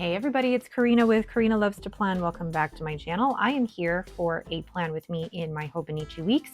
Hey everybody, it's Karina with Karina Loves to Plan. Welcome back to my channel. I am here for a plan with me in my Hobonichi weeks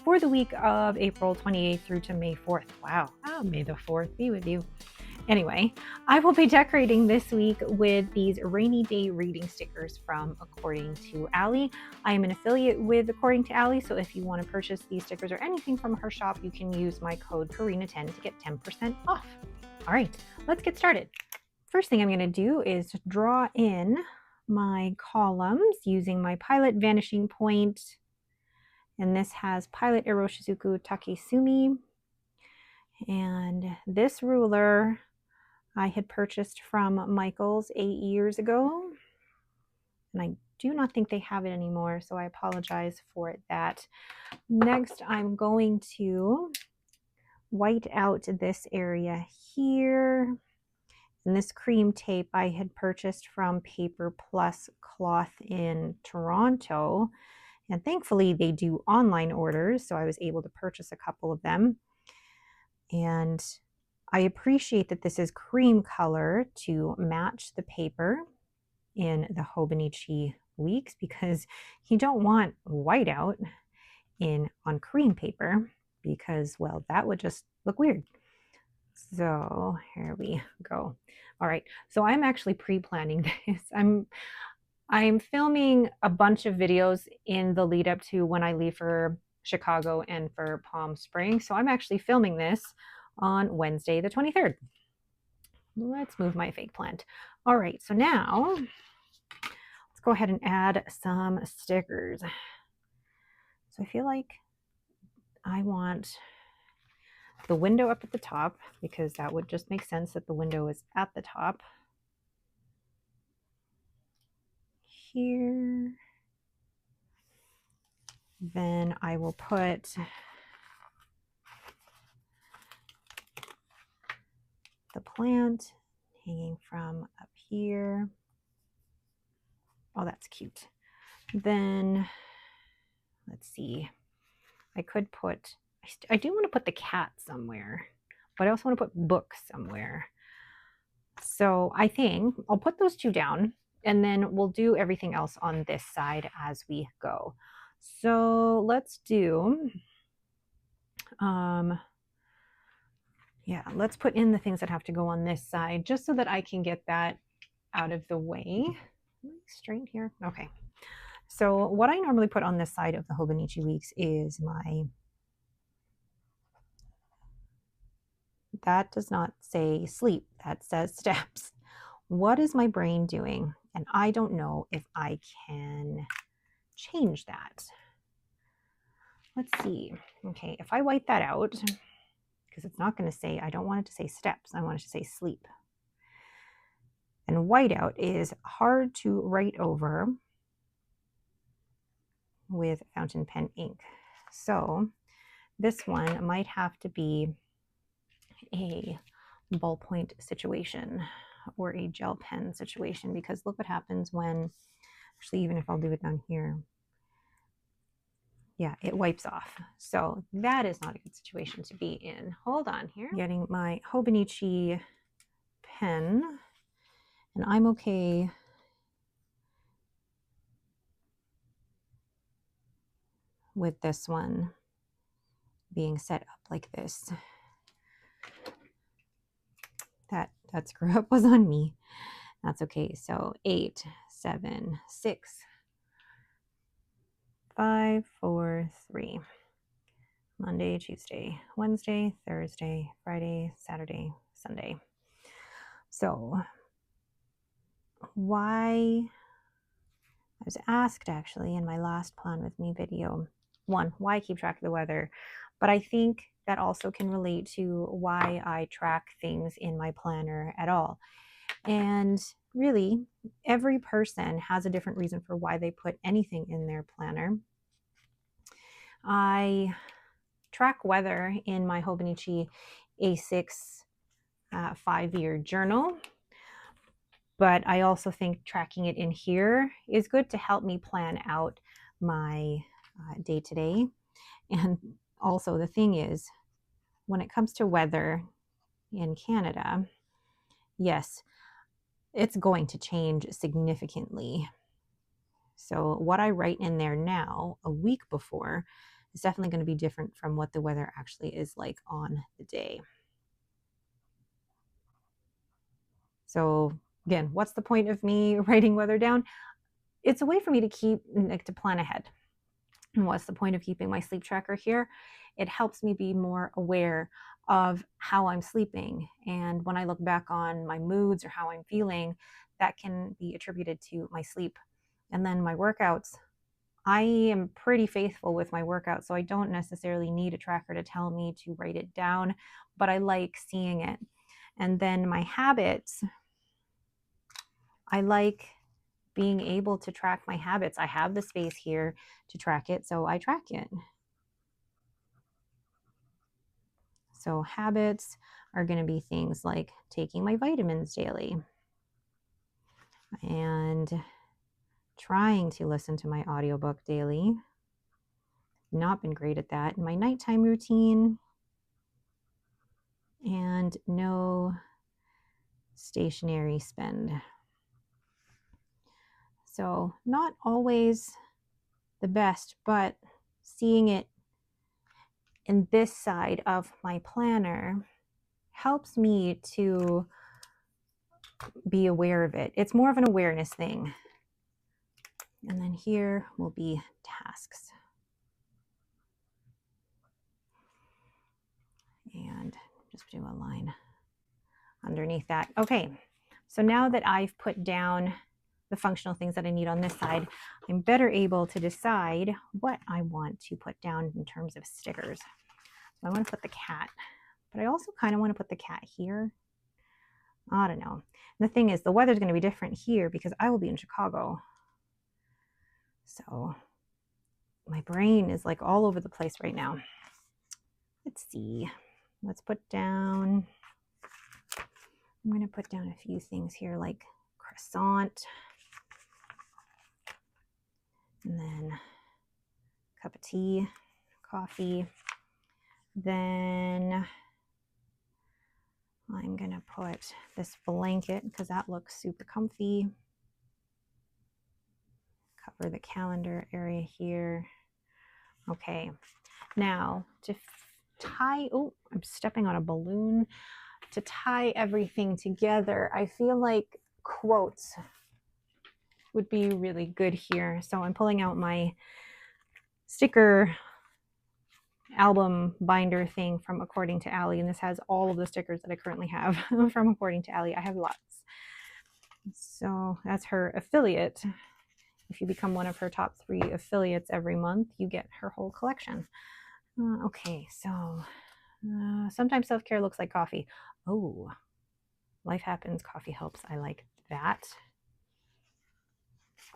for the week of April 28th through to May 4th. Wow, May the 4th be with you. Anyway, I will be decorating this week with these rainy day reading stickers from According to Allie. I am an affiliate with According to Allie, so if you want to purchase these stickers or anything from her shop, you can use my code Karina10 to get 10% off. All right, let's get started. First thing I'm going to do is draw in my columns using my Pilot Vanishing Point, and this has Pilot Iroshizuku Takesumi. And this ruler I had purchased from Michael's 8 years ago, and I do not think they have it anymore, so I apologize for that. Next, I'm going to white out this area here. And this cream tape I had purchased from Paper Plus Cloth in Toronto. And thankfully they do online orders, so I was able to purchase a couple of them. And I appreciate that this is cream color to match the paper in the Hobonichi weeks, because you don't want whiteout on cream paper because, well, that would just look weird. So here we go. All right, so I'm actually pre-planning this. I'm filming a bunch of videos in the lead up to when I leave for Chicago and for Palm Springs. So I'm actually filming this on Wednesday the 23rd. Let's move my fake plant. All right, so now let's go ahead and add some stickers. So I feel like I want the window up at the top, because that would just make sense that the window is at the top. Here. Then I will put the plant hanging from up here. Oh, that's cute. Then let's see. I could put, I do want to put the cat somewhere, but I also want to put books somewhere. So I think I'll put those two down, and then we'll do everything else on this side as we go. So let's do, yeah, let's put in the things that have to go on this side, just so that I can get that out of the way. Straight here. Okay. So what I normally put on this side of the Hobonichi weeks is that does not say sleep, that says steps. What is my brain doing? And I don't know if I can change that. Let's see. Okay, if I white that out, because it's not going to say, I don't want it to say steps, I want it to say sleep. And whiteout is hard to write over with fountain pen ink. So this one might have to be a ballpoint situation or a gel pen situation, because look what happens when, actually, even if I'll do it down here, yeah, it wipes off. So that is not a good situation to be in. Hold on here. Getting my Hobonichi pen, and I'm okay with this one being set up like this. That screw up was on me. That's okay. So 8, 7, 6, 5, 4, 3. Monday, Tuesday, Wednesday, Thursday, Friday, Saturday, Sunday. So why, I was asked actually in my last Plan With Me video, one, why keep track of the weather? But I think that also can relate to why I track things in my planner at all. And really, every person has a different reason for why they put anything in their planner. I track weather in my Hobonichi A6 5-year journal, but I also think tracking it in here is good to help me plan out my day-to-day. And also the thing is, when it comes to weather in Canada, yes, it's going to change significantly. So what I write in there now, a week before, is definitely going to be different from what the weather actually is like on the day. So again, what's the point of me writing weather down? It's a way for me to to plan ahead. And what's the point of keeping my sleep tracker here? It helps me be more aware of how I'm sleeping. And when I look back on my moods or how I'm feeling, that can be attributed to my sleep. And then my workouts, I am pretty faithful with my workout, so I don't necessarily need a tracker to tell me to write it down, but I like seeing it. And then my habits, I like being able to track my habits. I have the space here to track it, so I track it. So habits are going to be things like taking my vitamins daily and trying to listen to my audiobook daily. Not been great at that. My nighttime routine, and no stationery spend. So not always the best, but seeing it in this side of my planner helps me to be aware of it. It's more of an awareness thing. And then here will be tasks. And just do a line underneath that. Okay, so now that I've put down the functional things that I need on this side, I'm better able to decide what I want to put down in terms of stickers. So I want to put the cat, but I also kind of want to put the cat here. I don't know. And the thing is, the weather's going to be different here because I will be in Chicago. So my brain is like all over the place right now. Let's see. Let's put down, I'm going to put down a few things here like croissant. And then a cup of tea, coffee. Then I'm going to put this blanket because that looks super comfy. Cover the calendar area here. Okay, now to tie, oh, I'm stepping on a balloon. To tie everything together, I feel like quotes would be really good here. So I'm pulling out my sticker album binder thing from According to Allie, and this has all of the stickers that I currently have from According to Allie. I have lots. So that's her affiliate. If you become one of her top 3 affiliates every month, you get her whole collection. Okay, so sometimes self-care looks like coffee. Oh, life happens, coffee helps. I like that.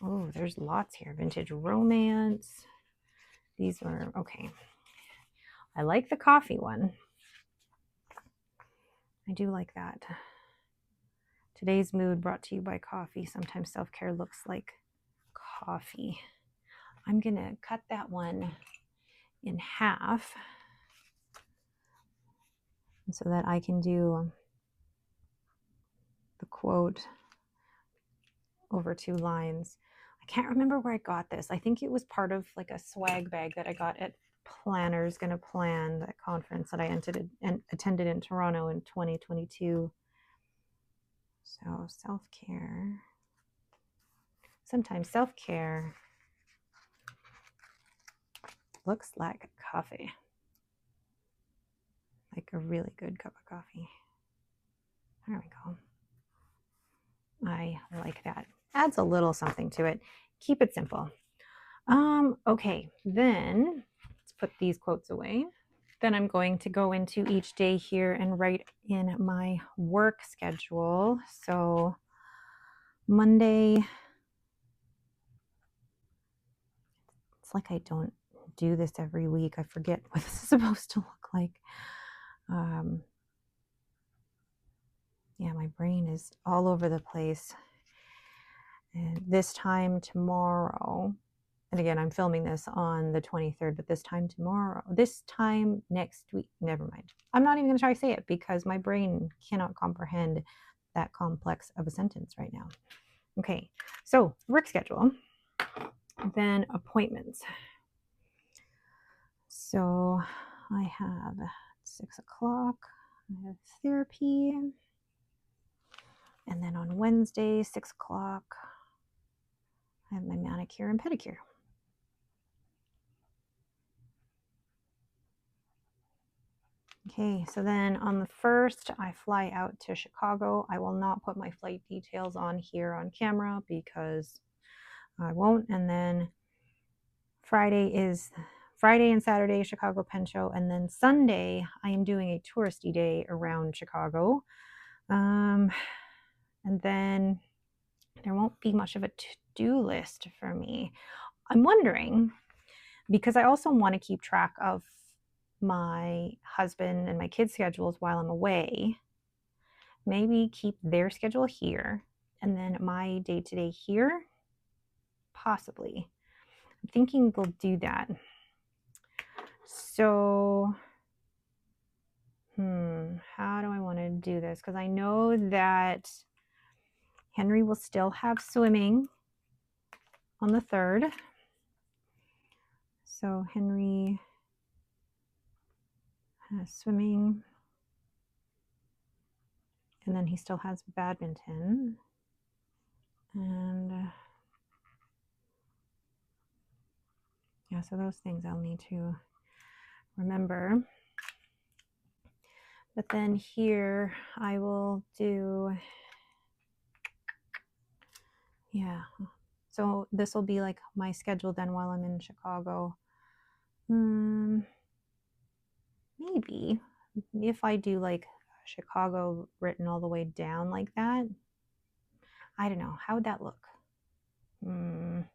Oh, there's lots here. Vintage romance. These are, okay. I like the coffee one. I do like that. Today's mood brought to you by coffee. Sometimes self-care looks like coffee. I'm going to cut that one in half so that I can do the quote over 2 lines. I can't remember where I got this. I think it was part of like a swag bag that I got at Planners Gonna Plan, that conference that I attended in Toronto in 2022. So self-care. Sometimes self-care looks like coffee. Like a really good cup of coffee. There we go. I like that. Adds a little something to it. Keep it simple. Okay, then let's put these quotes away. Then I'm going to go into each day here and write in my work schedule. So Monday, it's like I don't do this every week. I forget what this is supposed to look like. Yeah, my brain is all over the place. And this time tomorrow, and again, I'm filming this on the 23rd, but this time next week, never mind. I'm not even going to try to say it because my brain cannot comprehend that complex of a sentence right now. Okay, so work schedule, then appointments. So I have 6 o'clock, I have therapy. And then on Wednesday, 6 o'clock, I have my manicure and pedicure. Okay, so then on the 1st, I fly out to Chicago. I will not put my flight details on here on camera because I won't. And then Friday and Saturday, Chicago Pen Show. And then Sunday, I am doing a touristy day around Chicago. And then there won't be much of a to-do list for me. I'm wondering, because I also want to keep track of my husband and my kids' schedules while I'm away, maybe keep their schedule here and then my day-to-day here, possibly. I'm thinking we'll do that. So, how do I want to do this? Because I know that Henry will still have swimming on the 3rd. So Henry has swimming. And then he still has badminton. And yeah, so those things I'll need to remember. But then here I will do, yeah. So this will be like my schedule then while I'm in Chicago. Maybe if I do like Chicago written all the way down like that, I don't know. How would that look? I'm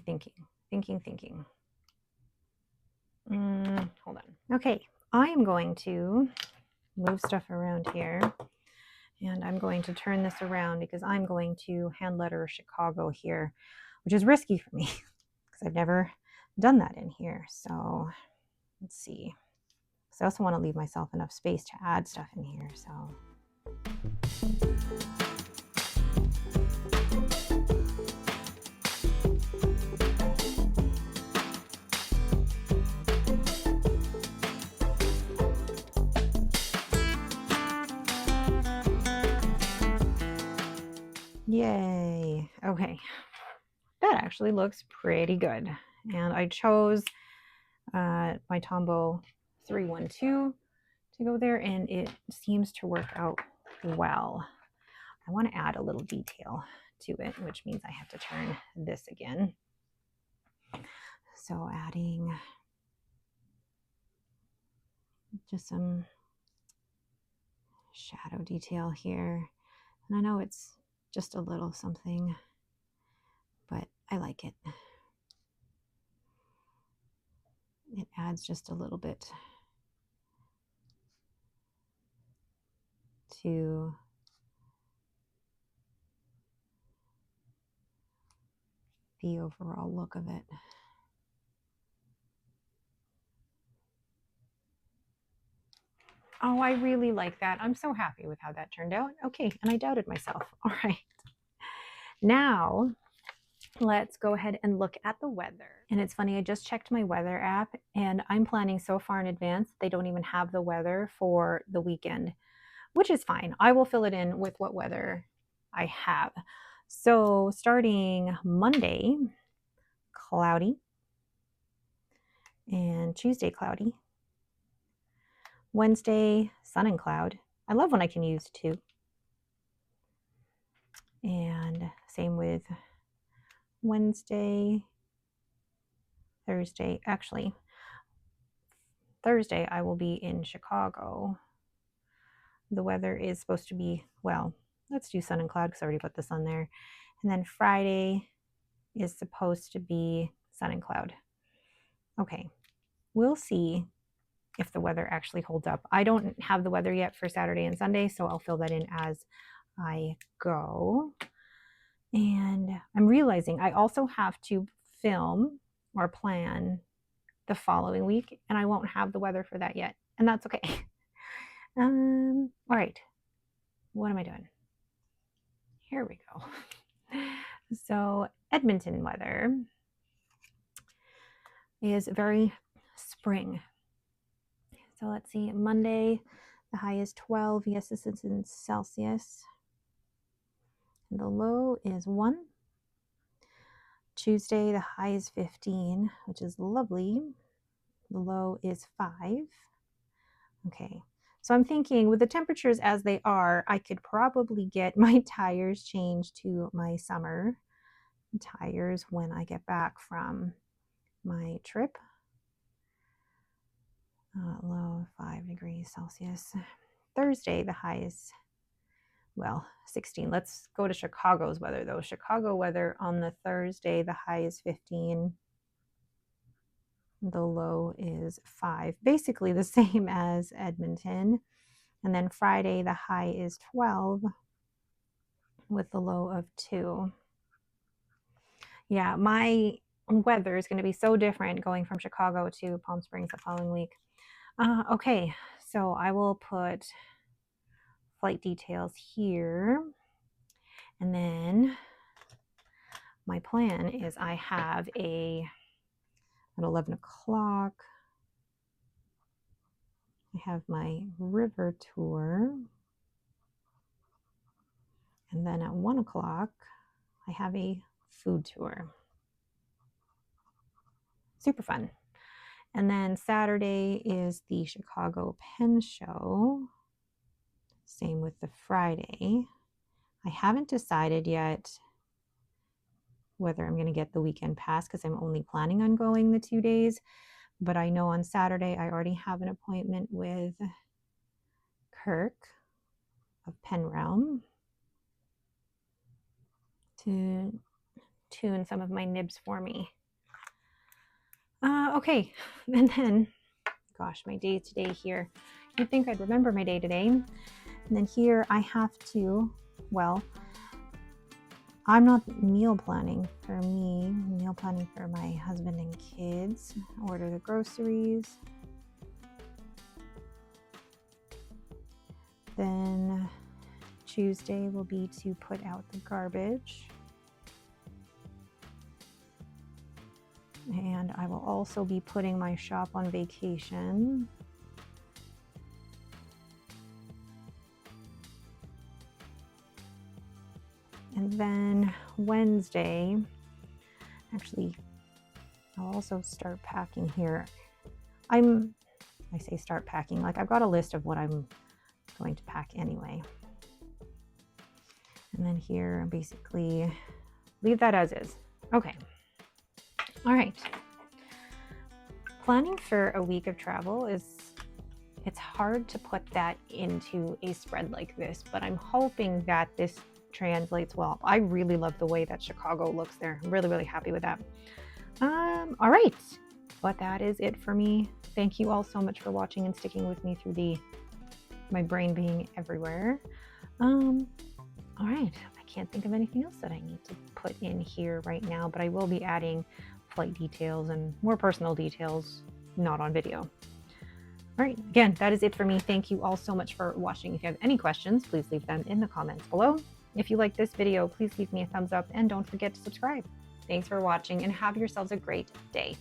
thinking. Hold on. Okay, I am going to move stuff around here, and I'm going to turn this around because I'm going to hand letter Chicago here, which is risky for me because I've never done that in here. So let's see. So I also want to leave myself enough space to add stuff in here. So yay. Okay. That actually looks pretty good. And I chose my Tombow 312 to go there, and it seems to work out well. I want to add a little detail to it, which means I have to turn this again. So adding just some shadow detail here. And I know it's just a little something, but I like it. It adds just a little bit to the overall look of it. Oh, I really like that. I'm so happy with how that turned out. Okay, and I doubted myself. All right. Now, let's go ahead and look at the weather. And it's funny, I just checked my weather app, and I'm planning so far in advance, they don't even have the weather for the weekend, which is fine. I will fill it in with what weather I have. So starting Monday, cloudy, and Tuesday, cloudy. Wednesday, sun and cloud. I love when I can use two. And same with Wednesday, Thursday. Actually, Thursday I will be in Chicago. The weather is supposed to be, well, let's do sun and cloud because I already put the sun there. And then Friday is supposed to be sun and cloud. Okay, we'll see if the weather actually holds up. I don't have the weather yet for Saturday and Sunday, so I'll fill that in as I go. And I'm realizing I also have to film or plan the following week, and I won't have the weather for that yet. And that's okay. All right, what am I doing? Here we go. So Edmonton weather is very spring. So let's see, Monday, the high is 12. Yes, this is in Celsius. And the low is 1. Tuesday, the high is 15, which is lovely. The low is 5. Okay, so I'm thinking with the temperatures as they are, I could probably get my tires changed to my summer tires when I get back from my trip. Low 5 degrees Celsius. Thursday, the high is, well, 16. Let's go to Chicago's weather though. Chicago weather on the Thursday, the high is 15. The low is 5. Basically the same as Edmonton. And then Friday, the high is 12 with the low of 2. Yeah, my weather is going to be so different going from Chicago to Palm Springs the following week. Okay, so I will put flight details here. And then my plan is I have at 11 o'clock, I have my river tour. And then at 1 o'clock, I have a food tour. Super fun. And then Saturday is the Chicago Pen Show. Same with the Friday. I haven't decided yet whether I'm going to get the weekend pass because I'm only planning on going the 2 days. But I know on Saturday I already have an appointment with Kirk of Pen Realm to tune some of my nibs for me. Okay, and then, gosh, my day today here. You'd think I'd remember my day today. And then here I have to, well, I'm not meal planning for me, meal planning for my husband and kids. Order the groceries. Then Tuesday will be to put out the garbage. And I will also be putting my shop on vacation. And then Wednesday, actually, I'll also start packing here. I say start packing, like I've got a list of what I'm going to pack anyway. And then here, basically, leave that as is. Okay. All right. Planning for a week of travel it's hard to put that into a spread like this, but I'm hoping that this translates well. I really love the way that Chicago looks there. I'm really, really happy with that. All right. But that is it for me. Thank you all so much for watching and sticking with me through my brain being everywhere. All right. I can't think of anything else that I need to put in here right now, but I will be adding flight details and more personal details, not on video. All right, again, that is it for me. Thank you all so much for watching. If you have any questions, please leave them in the comments below. If you like this video, please leave me a thumbs up and don't forget to subscribe. Thanks for watching and have yourselves a great day.